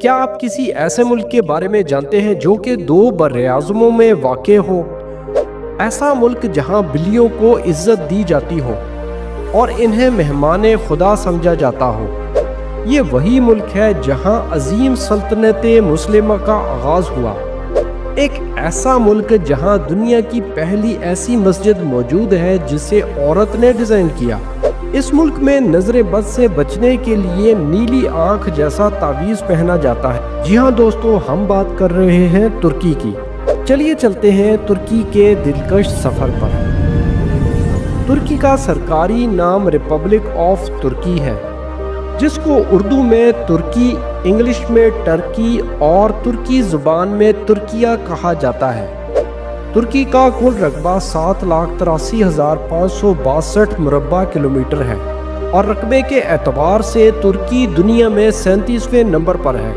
کیا آپ کسی ایسے ملک کے بارے میں جانتے ہیں جو کہ 2 براعظموں میں واقع ہو؟ ایسا ملک جہاں بلیوں کو عزت دی جاتی ہو اور انہیں مہمان خدا سمجھا جاتا ہو۔ یہ وہی ملک ہے جہاں عظیم سلطنت مسلمہ کا آغاز ہوا۔ ایک ایسا ملک جہاں دنیا کی پہلی ایسی مسجد موجود ہے جسے عورت نے ڈیزائن کیا۔ اس ملک میں نظر بد سے بچنے کے لیے نیلی آنکھ جیسا تعویذ پہنا جاتا ہے۔ جی ہاں دوستو، ہم بات کر رہے ہیں ترکی کی۔ چلیے چلتے ہیں ترکی کے دلکش سفر پر۔ ترکی کا سرکاری نام ریپبلک آف ترکی ہے، جس کو اردو میں ترکی، انگلش میں ٹرکی اور ترکی زبان میں ترکیہ کہا جاتا ہے۔ ترکی کا کل رقبہ 7,83,562 مربع کلومیٹر ہے اور رقبے کے اعتبار سے ترکی دنیا میں 37ویں نمبر پر ہے۔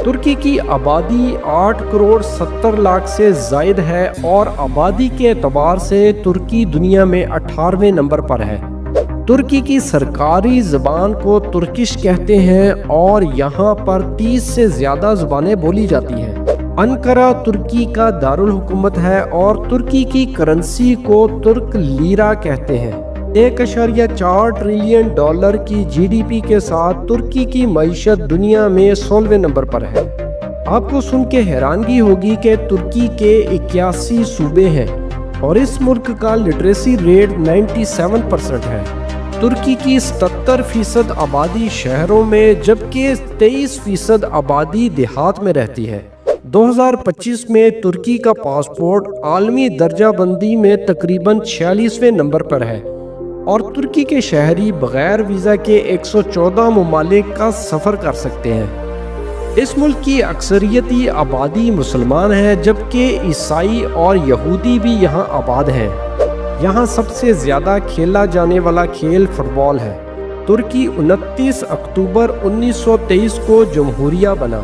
ترکی کی آبادی 8,70,00,000 سے زائد ہے اور آبادی کے اعتبار سے ترکی دنیا میں 18ویں نمبر پر ہے۔ ترکی کی سرکاری زبان کو ترکش کہتے ہیں اور یہاں پر 30 سے زیادہ زبانیں بولی جاتی ہیں۔ انقرہ ترکی کا دارالحکومت ہے اور ترکی کی کرنسی کو ترک لیرہ کہتے ہیں۔ 1.4 ٹریلین ڈالر کی جی ڈی پی کے ساتھ ترکی کی معیشت دنیا میں 16ویں نمبر پر ہے۔ آپ کو سن کے حیرانگی ہوگی کہ ترکی کے 81 صوبے ہیں اور اس ملک کا لٹریسی ریٹ 97% ہے۔ ترکی کی 77% آبادی شہروں میں جبکہ 23% آبادی دیہات میں رہتی ہے۔ 2025 میں ترکی کا پاسپورٹ عالمی درجہ بندی میں تقریباً 46ویں نمبر پر ہے اور ترکی کے شہری بغیر ویزا کے 114 ممالک کا سفر کر سکتے ہیں۔ اس ملک کی اکثریتی آبادی مسلمان ہے جبکہ عیسائی اور یہودی بھی یہاں آباد ہیں۔ یہاں سب سے زیادہ کھیلا جانے والا کھیل فٹ بال ہے۔ ترکی 29 اکتوبر 1923 کو جمہوریہ بنا۔